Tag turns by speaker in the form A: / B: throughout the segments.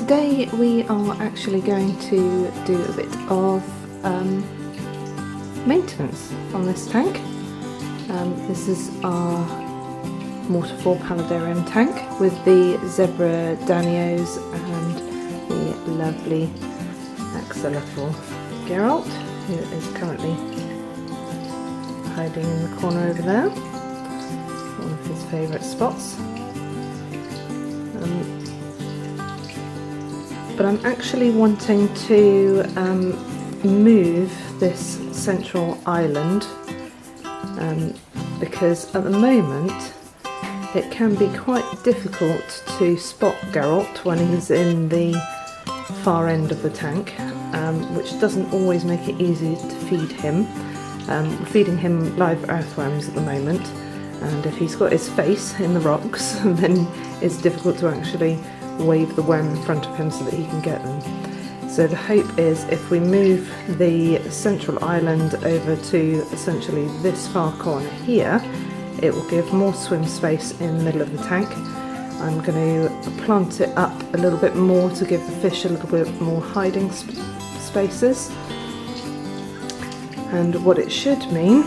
A: today we are actually going to do a bit of maintenance on this tank. This is our Waterfall Paludarium tank with the zebra Danios and the lovely Axolotl Geralt, who is currently hiding in the corner over there, one of his favourite spots. But I'm actually wanting to move this central island because at the moment it can be quite difficult to spot Geralt when he's in the far end of the tank, which doesn't always make it easy to feed him. We're feeding him live earthworms at the moment, and if he's got his face in the rocks then it's difficult to actually wave the worm in front of him so that he can get them. So the hope is if we move the central island over to essentially this far corner here, it will give more swim space in the middle of the tank. I'm going to plant it up a little bit more to give the fish a little bit more hiding spaces. And what it should mean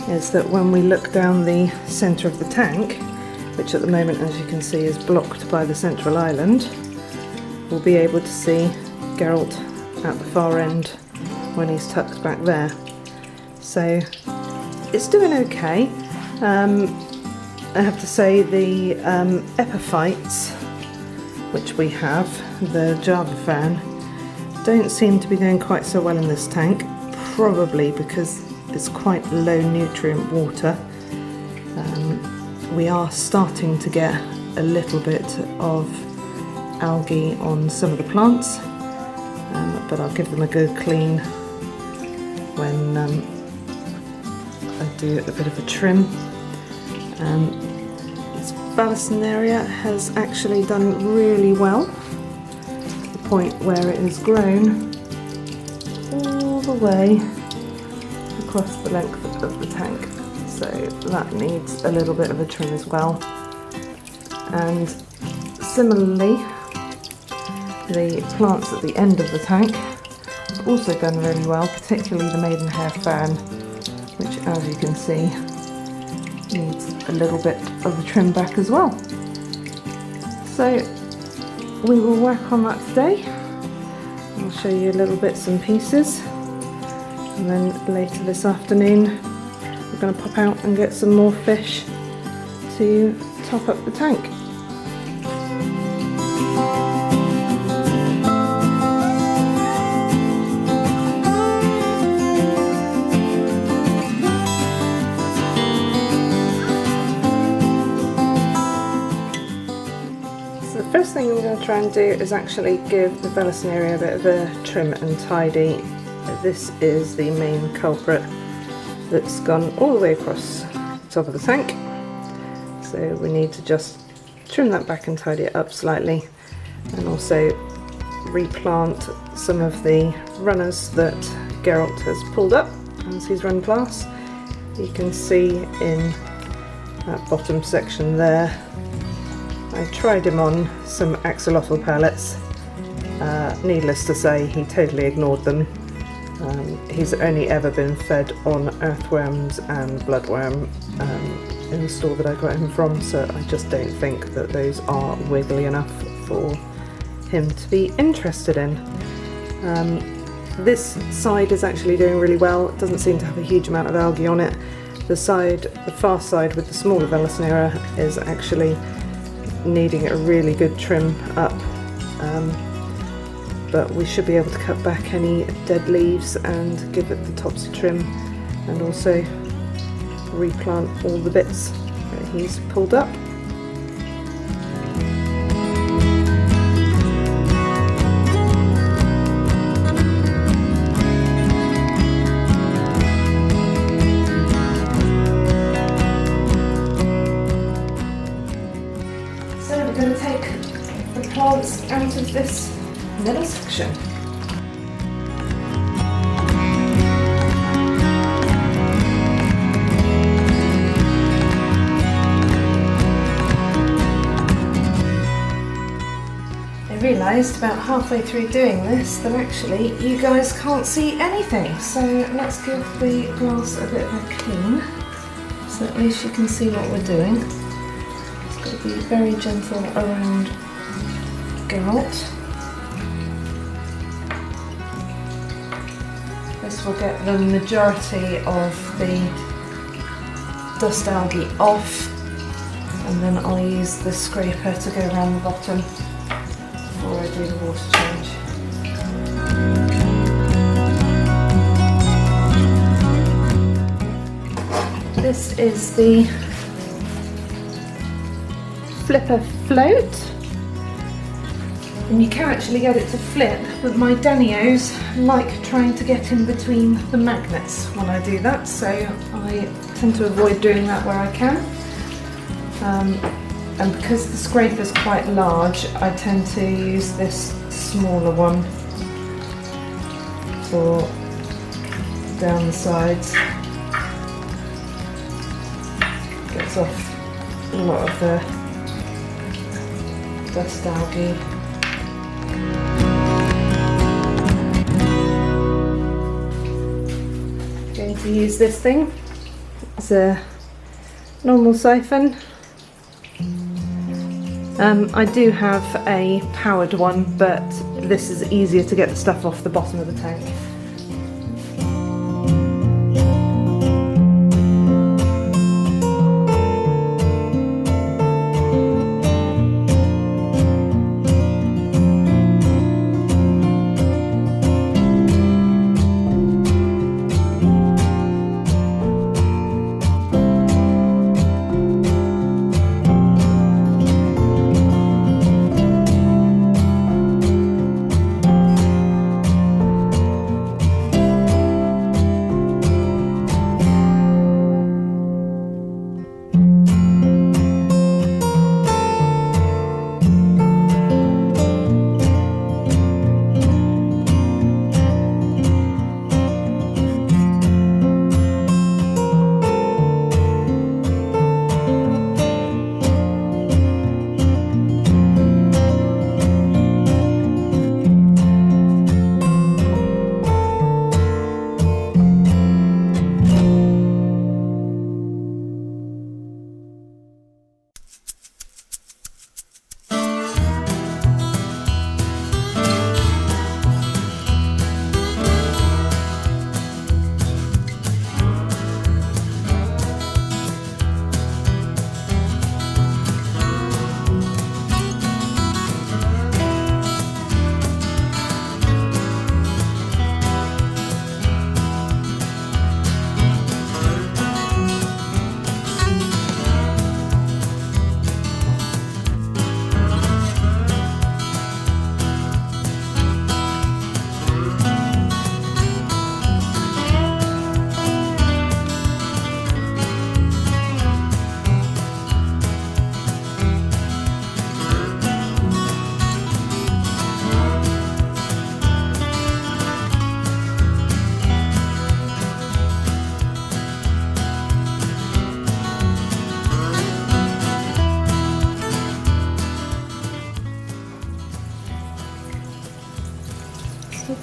A: is that when we look down the centre of the tank, which at the moment, as you can see, is blocked by the central island, we'll be able to see Geralt at the far end when he's tucked back there. So it's doing okay. I have to say the epiphytes, which we have, the Java fan, don't seem to be doing quite so well in this tank, probably because it's quite low nutrient water. We are starting to get a little bit of algae on some of the plants, but I'll give them a good clean when I do a bit of a trim. This Paludarium has actually done really well, to the point where it has grown all the way across the length of the tank. So that needs a little bit of a trim as well. And similarly, the plants at the end of the tank have also done really well, particularly the maidenhair fern, which, as you can see, needs a little bit of a trim back as well. So we will work on that today. I'll show you little bits and pieces, and then later this afternoon we're going to pop out and get some more fish to top up the tank. So the first thing I'm going to try and do is actually give the Paludarium a bit of a trim and tidy. This is the main culprit that's gone all the way across the top of the tank, so we need to just trim that back and tidy it up slightly, and also replant some of the runners that Geralt has pulled up as he's run past. You can see in that bottom section there, I tried him on some axolotl pellets. Needless to say, he totally ignored them. He's only ever been fed on earthworms and bloodworm in the store that I got him from, so I just don't think that those are wiggly enough for him to be interested in. This side is actually doing really well. It doesn't seem to have a huge amount of algae on it. The far side with the smaller Paludarium is actually needing a really good trim up. But we should be able to cut back any dead leaves and give it the tops a trim, and also replant all the bits that he's pulled up. So we're going to take the plants out of this middle section. realised about halfway through doing this that actually you guys can't see anything. So let's give the glass a bit of a clean, so at least you can see what we're doing. It's got to be very gentle around gout. This will get the majority of the dust algae off, and then I'll use the scraper to go around the bottom before I do the water change. This is the flipper float, and you can actually get it to flip, but my Danios like trying to get in between the magnets when I do that, so I tend to avoid doing that where I can. And because the scraper is quite large, I tend to use this smaller one for down the sides. Gets off a lot of the dust algae. I'm going to use this thing. It's a normal siphon. I do have a powered one, but this is easier to get the stuff off the bottom of the tank.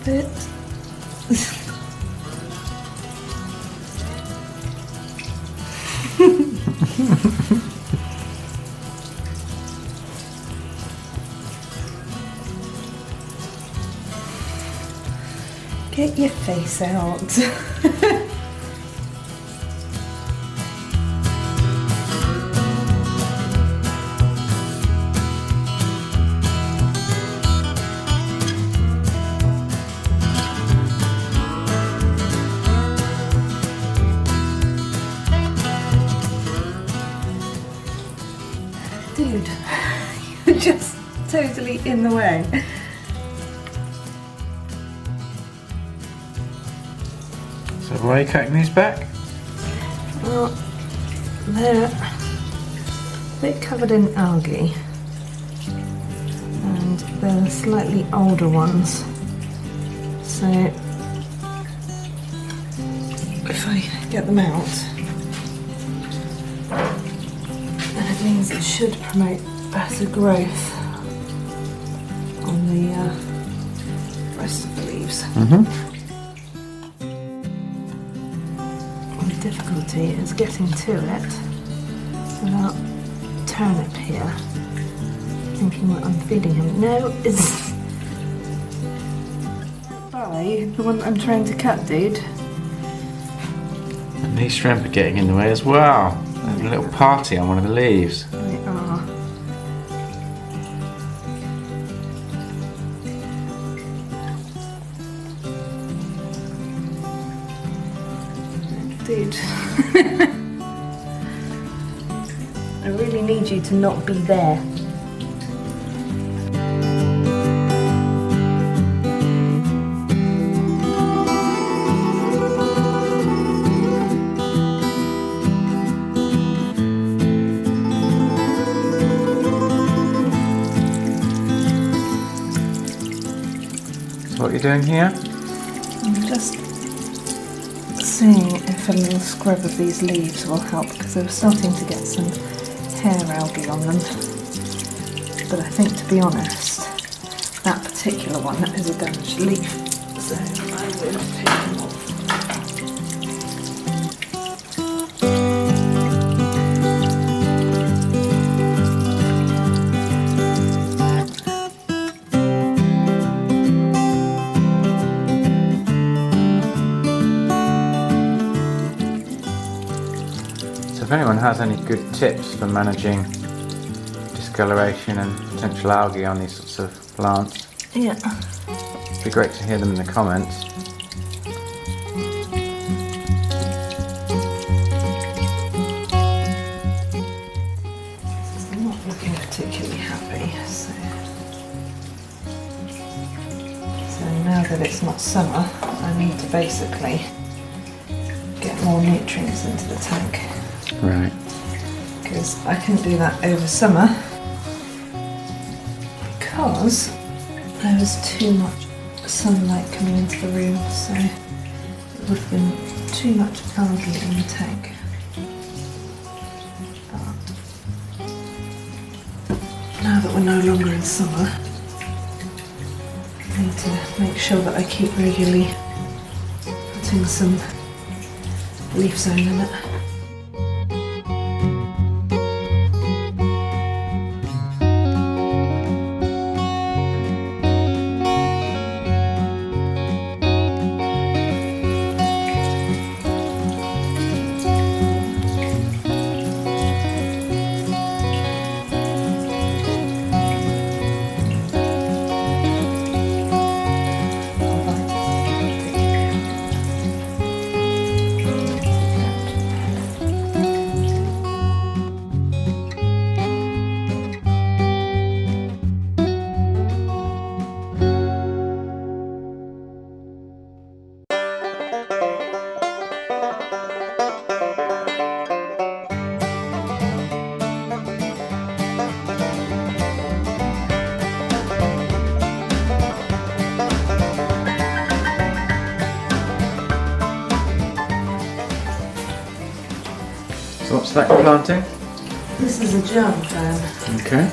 A: It. Get your face out. Dude, you're just totally in the way.
B: So why are you cutting these back?
A: Well, they're a bit covered in algae, and they're slightly older ones. So if I get them out, then it means it should promote better growth on the rest of the leaves. The difficulty is getting to it without turnip here, thinking that I'm feeding him. No, it's by the one that I'm trying to cut, dude.
B: And these shrimp are getting in the way as well. There's a little party on one of the leaves.
A: They are. Dude. I really need you to not be there.
B: So what are you doing here?
A: I'm just seeing if a little scrub of these leaves will help, because they were starting to get some hair algae on them. But I think, to be honest, that particular one is a damaged leaf, so I will take them off.
B: If anyone has any good tips for managing discoloration and potential algae on these sorts of plants,
A: Yeah.
B: it'd be great to hear them in the comments.
A: I'm not looking particularly happy, so now that it's not summer, I need to basically get more nutrients into the tank.
B: Right.
A: Because I couldn't do that over summer because there was too much sunlight coming into the room, so it would have been too much algae in the tank. But now that we're no longer in summer, I need to make sure that I keep regularly putting some leaf zone in it.
B: So what's that you're planting?
A: This is a germ fan.
B: Okay.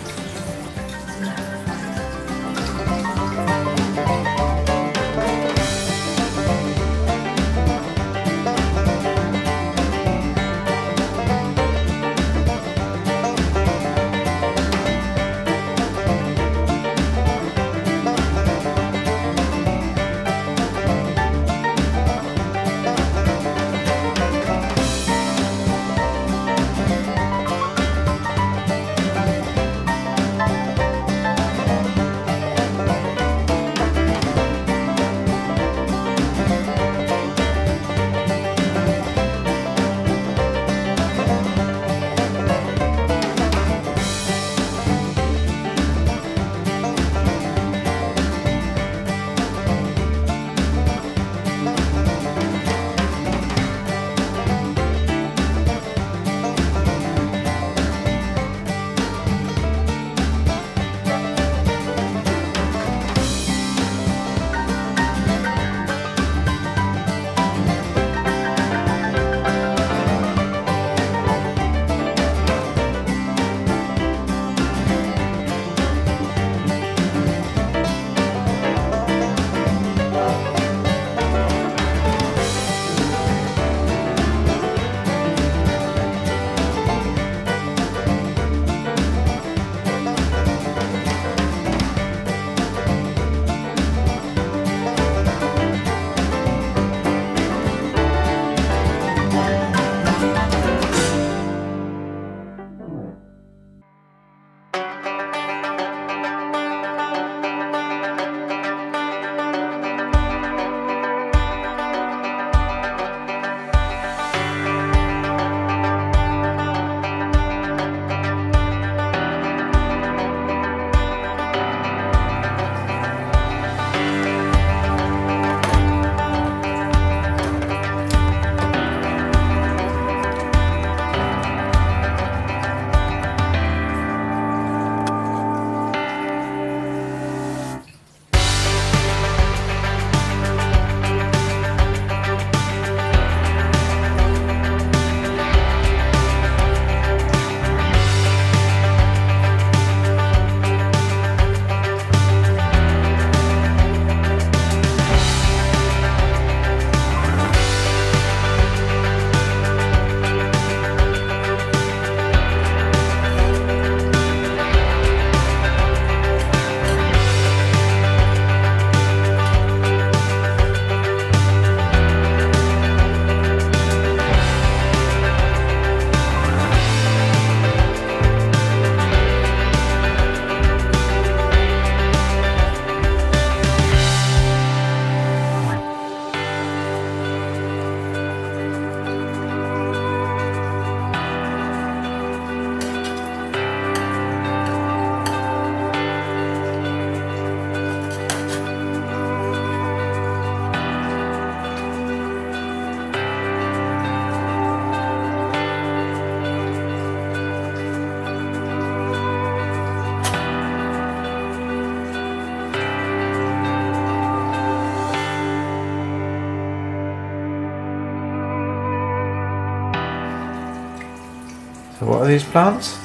B: So what are these plants?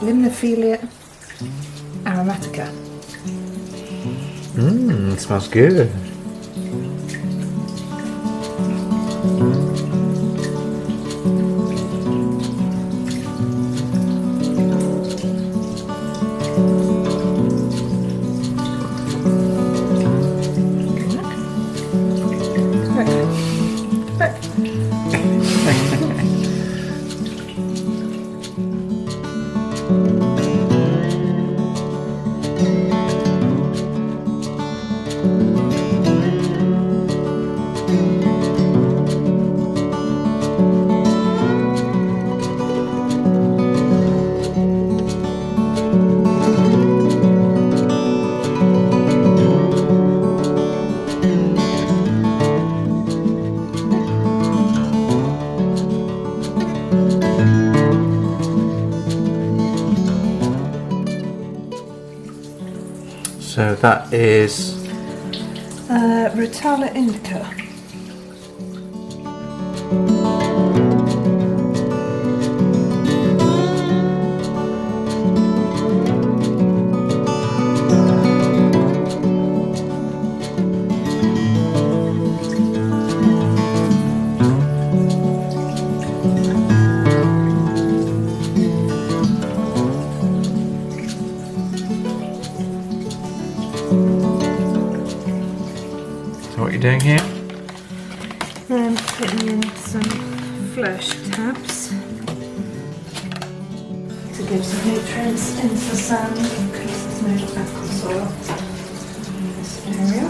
A: Limnophilia aromatica.
B: Mmm, smells good. So that is
A: Rotala indica.
B: so what you're doing here?
A: Putting in some Flourish Tabs to give some nutrients into the sand because there's no aqua soil in this area.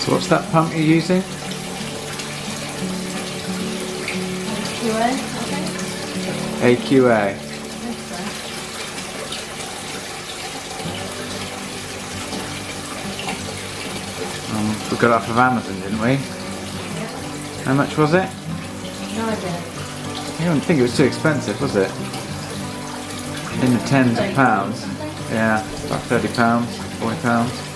B: So what's that pump you're using?
A: QA, I think.
B: AQA. We got it off of Amazon, didn't we? How much was it?
A: No idea.
B: I don't think it was too expensive, was it? In the tens of pounds. Yeah, about £30, £40.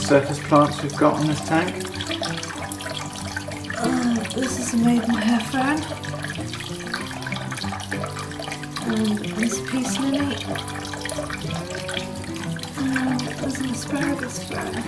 B: Surface plants we've got on this tank.
A: This is a maidenhair fern. And this peace lily. And there's an asparagus fern.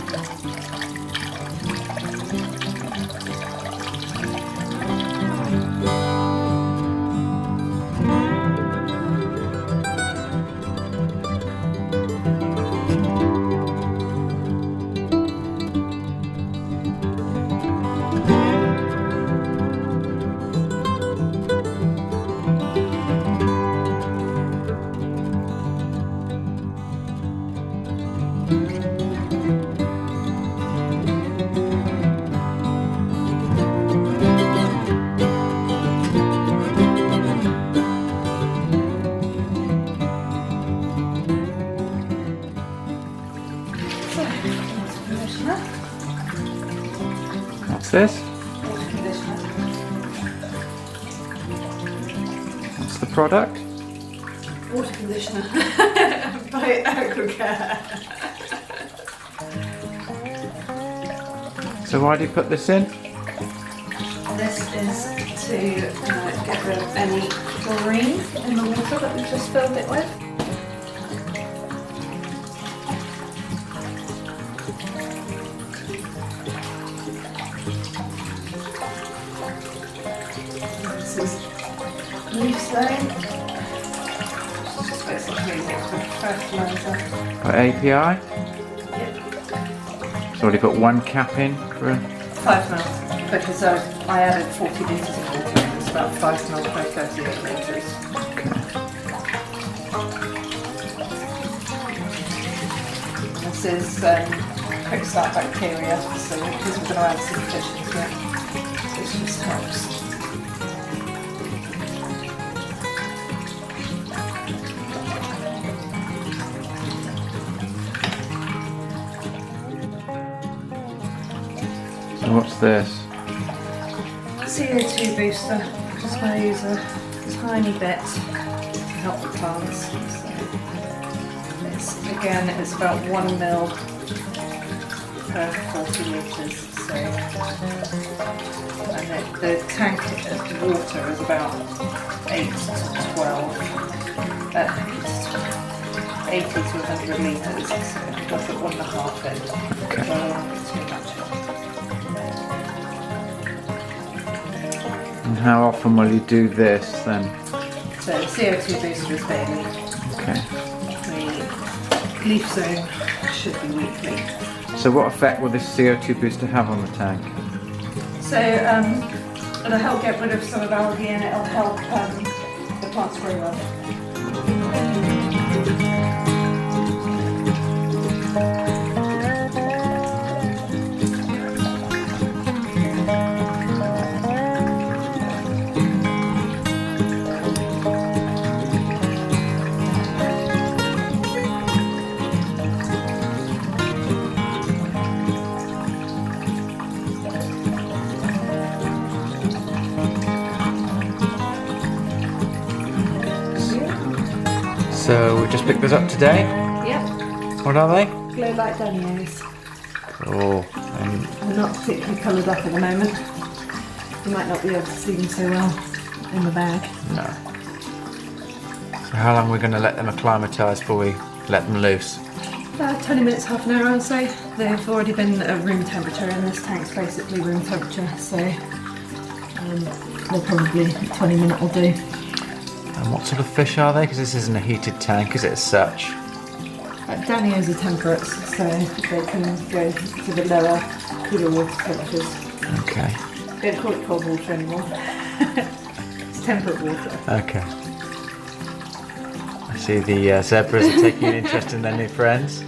B: What's this?
A: Water conditioner.
B: What's the product?
A: Water conditioner by Aquacare.
B: So why do you put this in?
A: This is to get rid of any chlorine in the water that we just filled it with. This is leaf stone. Just basically liquid fertilizer.
B: Got API?
A: Yep.
B: So already put 1 cap in for a...
A: 5 mils, because I added 40 litres of water and it's about 5 mils per 38 litres.
B: Okay.
A: This is quick start bacteria, so because we're going to add some fish into it, this just helps.
B: So what's this?
A: CO2 Booster, just going to use a tiny bit to help the plants. So it's, again, it's about 1 mil per 40 litres. So, and the tank of water is about 8 to 12, 80 to 100 litres. So I'll put 1.5 in.
B: Okay.
A: So I don't want it too much.
B: And how often will you do this then?
A: So CO2 Booster is daily.
B: Okay.
A: The leaf zone should be weekly.
B: So what effect will this CO2 booster have on the tank?
A: So it'll help get rid of some of algae and it'll help the plants grow well.
B: So we just picked those up today.
A: Yep,
B: What are they?
A: Glowlight Danios.
B: Oh,
A: They're not particularly coloured up at the moment. You might not be able to see them so well in the bag.
B: no. So how long are we going to let them acclimatise before we let them loose?
A: 20 minutes, half an hour, I'll say. They've already been at room temperature and this tank's basically room temperature, so they'll probably 20 minutes will do.
B: And what sort of fish are they? Because this isn't a heated tank, is it, as such?
A: Danios are temperates, so they can go to the lower, cooler water temperatures.
B: Okay.
A: They don't call it cold water anymore. It's temperate water.
B: Okay. I see the zebras are taking an interest in their new friends.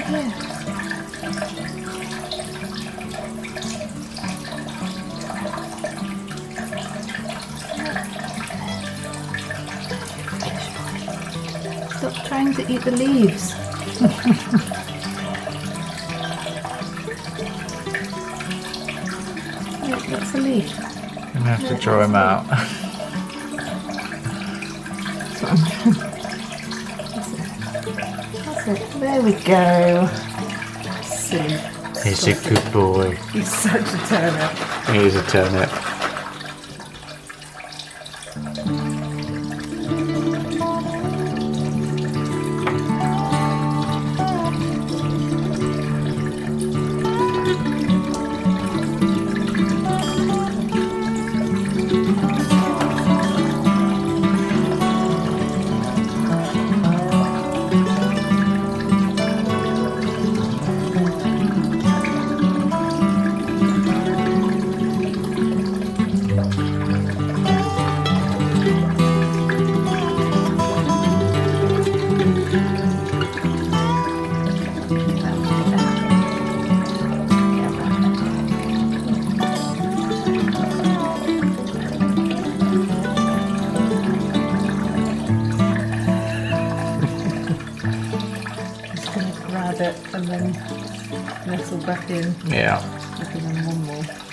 A: Stop trying to eat the leaves. Look, that's a leaf.
B: I'm gonna have to draw him out.
A: That's it. There we go. Silly.
B: He's a good boy.
A: He's such a turnip.
B: He is a turnip. It and then nestle back in. Yeah.
A: Looking on one more.